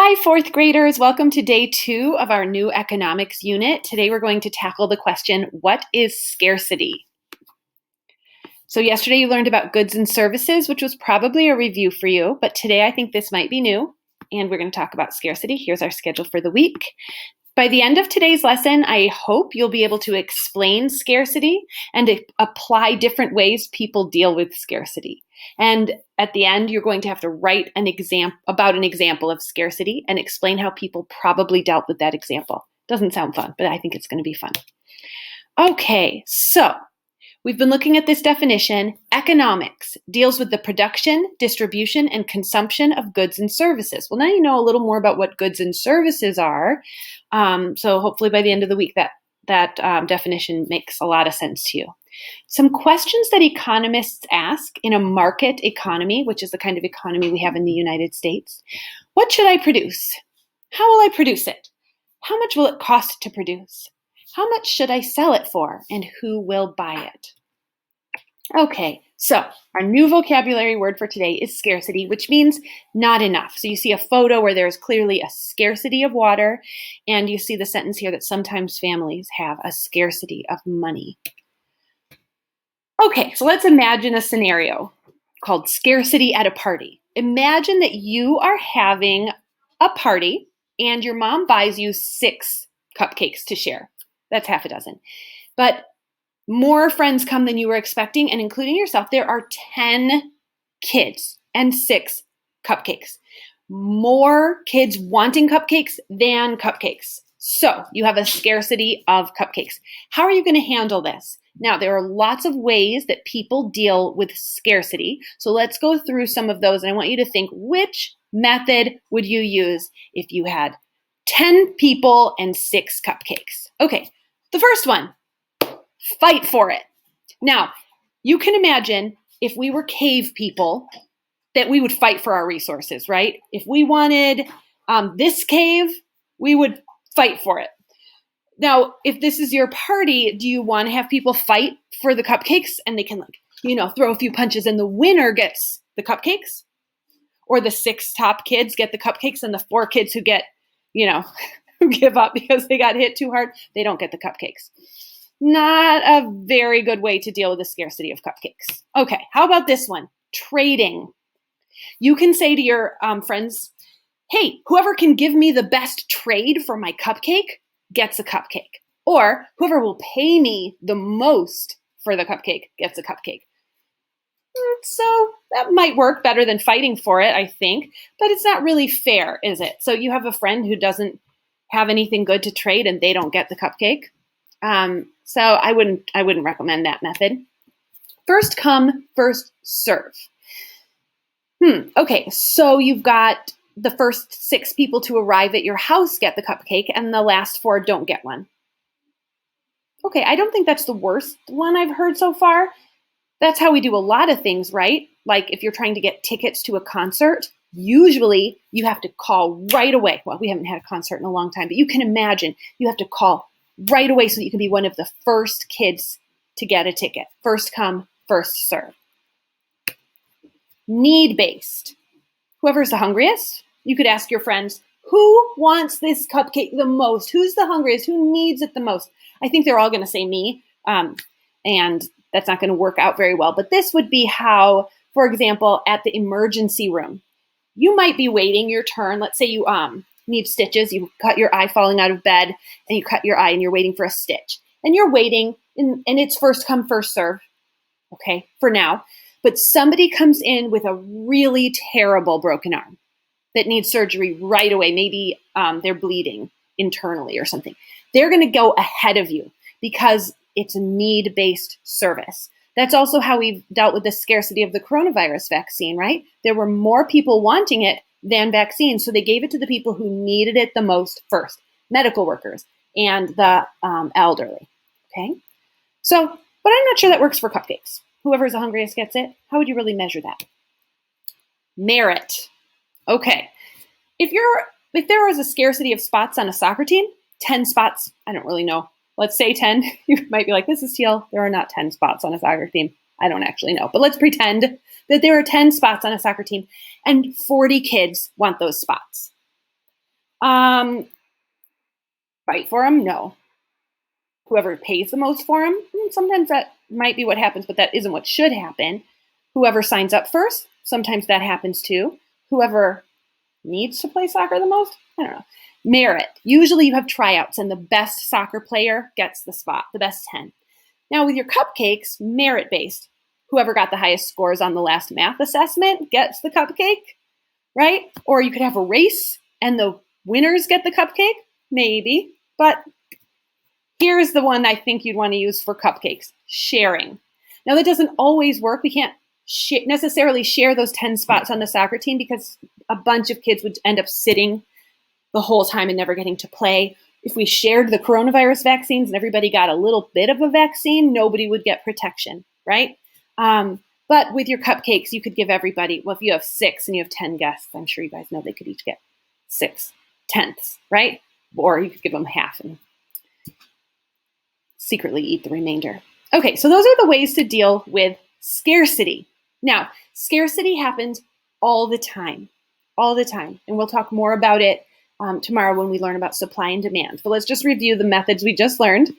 Hi, fourth graders. Welcome to day 2 of our new economics unit. Today we're going to tackle the question, what is scarcity? So yesterday you learned about goods and services, which was probably a review for you, but today I think this might be new, and we're going to talk about scarcity. Here's our schedule for the week. By the end of today's lesson, I hope you'll be able to explain scarcity and apply different ways people deal with scarcity. And at the end, you're going to have to write an example of scarcity and explain how people probably dealt with that example. Doesn't sound fun, but I think it's going to be fun. Okay, so we've been looking at this definition. Economics deals with the production, distribution, and consumption of goods and services. Well, now you know a little more about what goods and services are. So hopefully by the end of the week, that definition makes a lot of sense to you. Some questions that economists ask in a market economy, which is the kind of economy we have in the United States. What should I produce? How will I produce it? How much will it cost to produce? How much should I sell it for? And who will buy it? Okay, so our new vocabulary word for today is scarcity, which means not enough. So you see a photo where there's clearly a scarcity of water, and you see the sentence here that sometimes families have a scarcity of money. Okay, so let's imagine a scenario called scarcity at a party. Imagine that you are having a party and your mom buys you 6 cupcakes to share. That's half a dozen. But more friends come than you were expecting, and including yourself, there are 10 kids and 6 cupcakes. More kids wanting cupcakes than cupcakes. So you have a scarcity of cupcakes. How are you going to handle this? Now, there are lots of ways that people deal with scarcity. So let's go through some of those. And I want you to think, which method would you use if you had 10 people and 6 cupcakes? Okay, the first one, fight for it. Now, you can imagine if we were cave people that we would fight for our resources, right? If we wanted this cave, we would fight for it. Now, if this is your party, do you want to have people fight for the cupcakes and they can throw a few punches and the winner gets the cupcakes? Or the 6 top kids get the cupcakes and the 4 kids who get, who give up because they got hit too hard, they don't get the cupcakes. Not a very good way to deal with the scarcity of cupcakes. Okay, how about this one? Trading. You can say to your friends, hey, whoever can give me the best trade for my cupcake gets a cupcake. Or whoever will pay me the most for the cupcake gets a cupcake. So that might work better than fighting for it, I think, but it's not really fair, is it? So you have a friend who doesn't have anything good to trade and they don't get the cupcake. So I wouldn't recommend that method. First come, first serve. Okay, so you've got the first 6 people to arrive at your house get the cupcake and the last 4 don't get one. Okay, I don't think that's the worst one I've heard so far. That's how we do a lot of things, right? Like if you're trying to get tickets to a concert, usually you have to call right away. Well, we haven't had a concert in a long time, but you can imagine you have to call right away so that you can be one of the first kids to get a ticket. First come, first serve. Need-based. Whoever's the hungriest, you could ask your friends, who wants this cupcake the most? Who's the hungriest? Who needs it the most? I think they're all going to say me, and that's not going to work out very well. But this would be how, for example, at the emergency room, you might be waiting your turn. Let's say you need stitches. You cut your eye falling out of bed, and you cut your eye, and you're waiting for a stitch. And you're waiting, and it's first come, first serve, okay, for now. But somebody comes in with a really terrible broken arm that needs surgery right away. Maybe they're bleeding internally or something. They're going to go ahead of you because it's a need-based service. That's also how we've dealt with the scarcity of the coronavirus vaccine, right? There were more people wanting it than vaccines, so they gave it to the people who needed it the most first, medical workers and the elderly, okay? So, but I'm not sure that works for cupcakes. Whoever's the hungriest gets it. How would you really measure that? Merit. Okay. If there was a scarcity of spots on a soccer team, 10 spots, I don't really know. Let's say 10. You might be like, this is Teall. There are not 10 spots on a soccer team. I don't actually know. But let's pretend that there are 10 spots on a soccer team and 40 kids want those spots. Fight for them? No. Whoever pays the most for them? Sometimes that might be what happens, but that isn't what should happen. Whoever signs up first? Sometimes that happens too. Whoever needs to play soccer the most? I don't know. Merit. Usually you have tryouts and the best soccer player gets the spot, the best 10. Now with your cupcakes, merit-based. Whoever got the highest scores on the last math assessment gets the cupcake, right? Or you could have a race and the winners get the cupcake, maybe. But here's the one I think you'd want to use for cupcakes, sharing. Now that doesn't always work. We can't necessarily share those 10 spots on the soccer team because a bunch of kids would end up sitting the whole time and never getting to play. If we shared the coronavirus vaccines and everybody got a little bit of a vaccine, nobody would get protection, right? But with your cupcakes, you could give everybody, well, if you have 6 and you have 10 guests, I'm sure you guys know they could each get 6/10, right? Or you could give them half and secretly eat the remainder. Okay, so those are the ways to deal with scarcity. Now, scarcity happens all the time, and we'll talk more about it tomorrow when we learn about supply and demand. But let's just review the methods we just learned.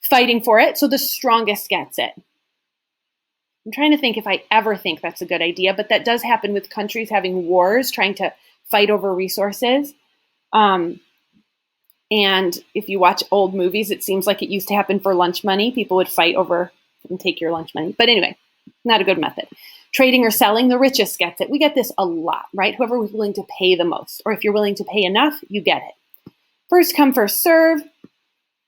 Fighting for it, so the strongest gets it. I'm trying to think if I ever think that's a good idea, but that does happen with countries having wars, trying to fight over resources. And if you watch old movies, it seems like it used to happen for lunch money. People would fight over and take your lunch money. But anyway, not a good method. Trading or selling, the richest gets it. We get this a lot, right? Whoever was willing to pay the most, or if you're willing to pay enough, you get it. First come, first serve.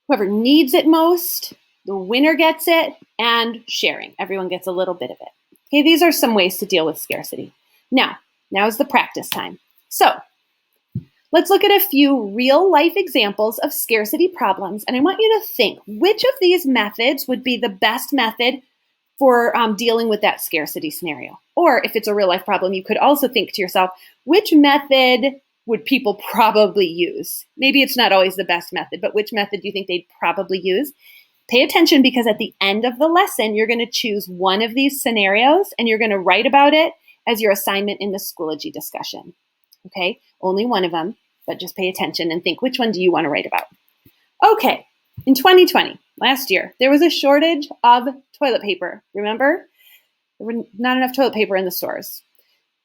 Whoever needs it most, the winner gets it, and sharing. Everyone gets a little bit of it. Okay, these are some ways to deal with scarcity. Now is the practice time. So let's look at a few real life examples of scarcity problems, and I want you to think which of these methods would be the best method for dealing with that scarcity scenario. Or if it's a real life problem, you could also think to yourself, which method would people probably use? Maybe it's not always the best method, but which method do you think they'd probably use? Pay attention, because at the end of the lesson, you're going to choose one of these scenarios and you're going to write about it as your assignment in the Schoology discussion. Okay, only one of them, but just pay attention and think, which one do you want to write about? Okay, in 2020, last year, there was a shortage of toilet paper. Remember? There were not enough toilet paper in the stores.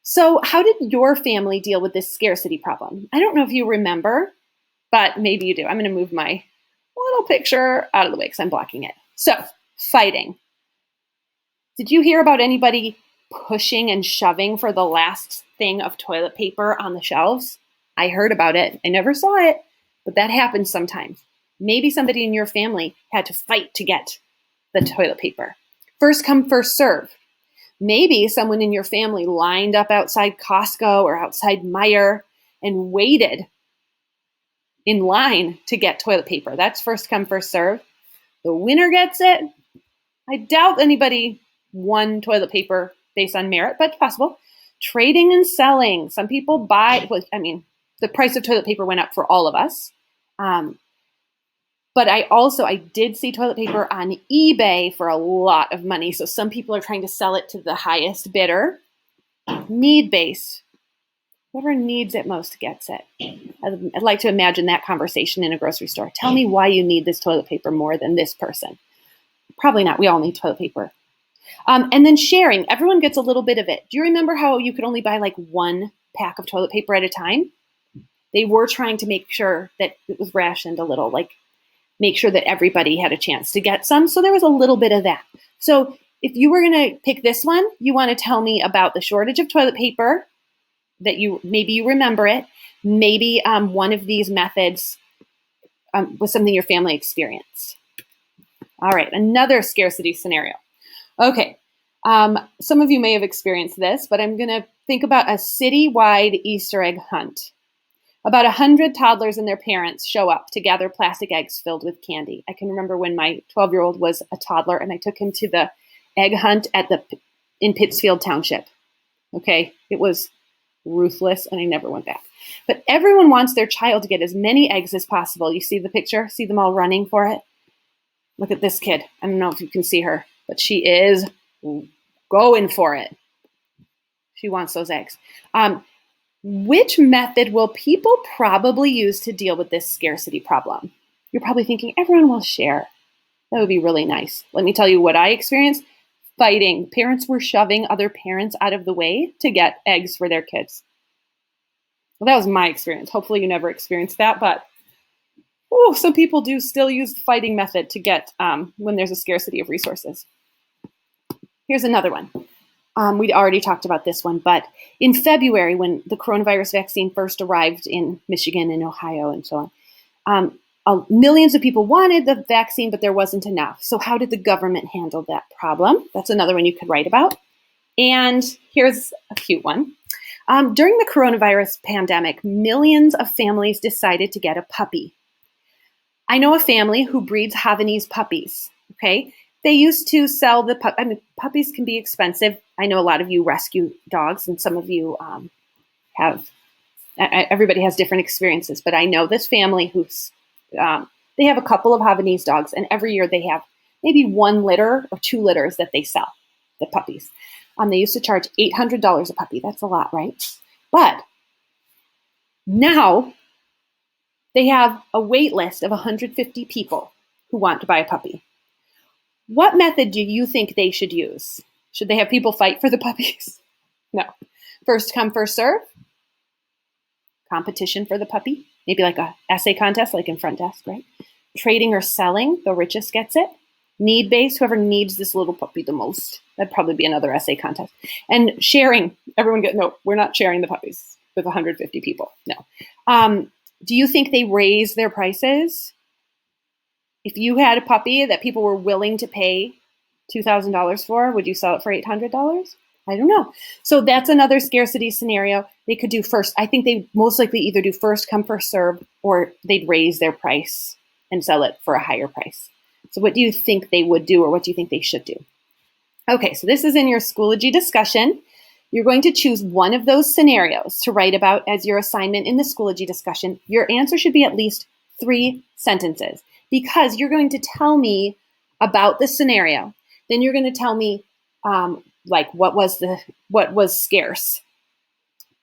So how did your family deal with this scarcity problem? I don't know if you remember, but maybe you do. I'm going to move my little picture out of the way because I'm blocking it. So, fighting. Did you hear about anybody pushing and shoving for the last thing of toilet paper on the shelves? I heard about it. I never saw it, but that happens sometimes. Maybe somebody in your family had to fight to get the toilet paper. First come, first serve. Maybe someone in your family lined up outside Costco or outside Meijer and waited in line to get toilet paper. That's first come, first serve. The winner gets it. I doubt anybody won toilet paper based on merit, but possible. Trading and selling. Some people buy, the price of toilet paper went up for all of us. But I did see toilet paper on eBay for a lot of money. So some people are trying to sell it to the highest bidder. Need-based. Whoever needs it most gets it. I'd like to imagine that conversation in a grocery store. Tell me why you need this toilet paper more than this person. Probably not. We all need toilet paper. And then sharing. Everyone gets a little bit of it. Do you remember how you could only buy like 1 pack of toilet paper at a time? They were trying to make sure that it was rationed a little, like make sure that everybody had a chance to get some. So there was a little bit of that. So if you were going to pick this one, you want to tell me about the shortage of toilet paper, that maybe you remember it. Maybe one of these methods was something your family experienced. All right, another scarcity scenario. Okay, some of you may have experienced this, but I'm going to think about a citywide Easter egg hunt. About 100 toddlers and their parents show up to gather plastic eggs filled with candy. I can remember when my 12-year-old was a toddler and I took him to the egg hunt in Pittsfield Township. Okay, it was ruthless and I never went back. But everyone wants their child to get as many eggs as possible. You see the picture? See them all running for it? Look at this kid. I don't know if you can see her, but she is going for it. She wants those eggs. Which method will people probably use to deal with this scarcity problem? You're probably thinking everyone will share. That would be really nice. Let me tell you what I experienced. Fighting. Parents were shoving other parents out of the way to get eggs for their kids. Well, that was my experience. Hopefully you never experienced that, but some people do still use the fighting method to get when there's a scarcity of resources. Here's another one. We'd already talked about this one, but in February, when the coronavirus vaccine first arrived in Michigan and Ohio and so on, millions of people wanted the vaccine, but there wasn't enough. So how did the government handle that problem? That's another one you could write about. And here's a cute one. During the coronavirus pandemic, millions of families decided to get a puppy. I know a family who breeds Havanese puppies, okay? They used to sell the puppies can be expensive. I know a lot of you rescue dogs, and some of you everybody has different experiences, but I know this family who's, they have a couple of Havanese dogs, and every year they have maybe 1 litter or 2 litters that they sell, the puppies. They used to charge $800 a puppy. That's a lot, right? But now they have a wait list of 150 people who want to buy a puppy. What method do you think they should use? Should they have people fight for the puppies? No. First come, first serve? Competition for the puppy? Maybe like a essay contest, like in front desk, right? Trading or selling, the richest gets it. Need-based, whoever needs this little puppy the most. That'd probably be another essay contest. And sharing, no, we're not sharing the puppies with 150 people, no. Do you think they raise their prices? If you had a puppy that people were willing to pay $2,000 for, would you sell it for $800? I don't know. So that's another scarcity scenario. They could do first. I think they most likely either do first come, first serve, or they'd raise their price and sell it for a higher price. So what do you think they would do, or what do you think they should do? Okay, so this is in your Schoology discussion. You're going to choose one of those scenarios to write about as your assignment in the Schoology discussion. Your answer should be at least 3 sentences, because you're going to tell me about the scenario. Then you're going to tell me like what was scarce,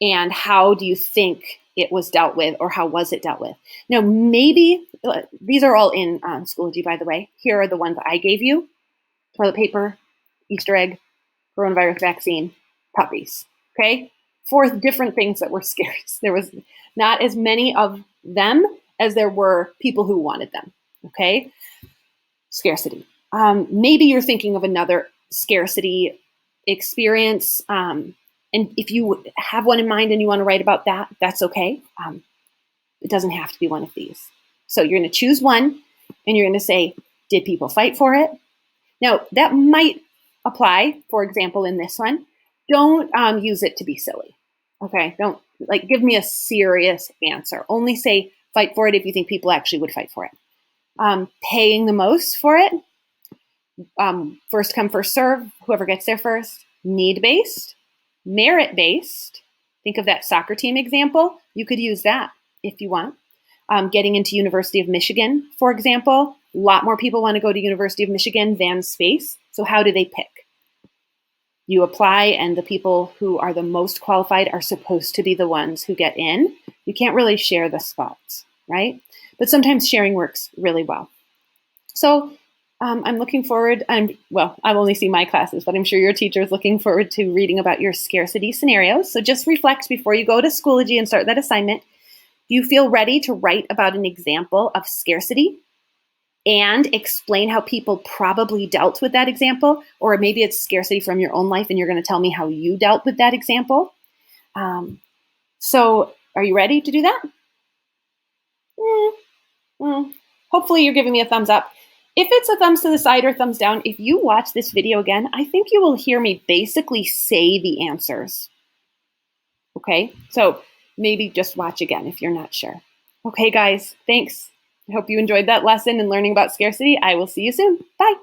and how do you think it was dealt with, or how was it dealt with? Now, maybe these are all in Schoology, by the way. Here are the ones I gave you: toilet paper, Easter egg, coronavirus vaccine, puppies. Okay, 4 different things that were scarce. There was not as many of them as there were people who wanted them. Okay, scarcity. Maybe you're thinking of another scarcity experience. And if you have one in mind and you want to write about that, that's okay. It doesn't have to be one of these. So you're going to choose one, and you're going to say, did people fight for it? Now, that might apply, for example, in this one. Don't use it to be silly. Okay, don't give me a serious answer. Only say fight for it if you think people actually would fight for it. Paying the most for it. First come, first serve, whoever gets there first. Need-based. Merit-based. Think of that soccer team example. You could use that if you want. Getting into University of Michigan, for example. A lot more people want to go to University of Michigan than space. So how do they pick? You apply, and the people who are the most qualified are supposed to be the ones who get in. You can't really share the spots, right? But sometimes sharing works really well. So I'm looking forward. I've only seen my classes, but I'm sure your teacher is looking forward to reading about your scarcity scenarios. So just reflect before you go to Schoology and start that assignment. Do you feel ready to write about an example of scarcity and explain how people probably dealt with that example? Or maybe it's scarcity from your own life and you're going to tell me how you dealt with that example. So are you ready to do that? Hopefully you're giving me a thumbs up. If it's a thumbs to the side or thumbs down, if you watch this video again, I think you will hear me basically say the answers. Okay, so maybe just watch again if you're not sure. Okay, guys, thanks. I hope you enjoyed that lesson and learning about scarcity. I will see you soon. Bye.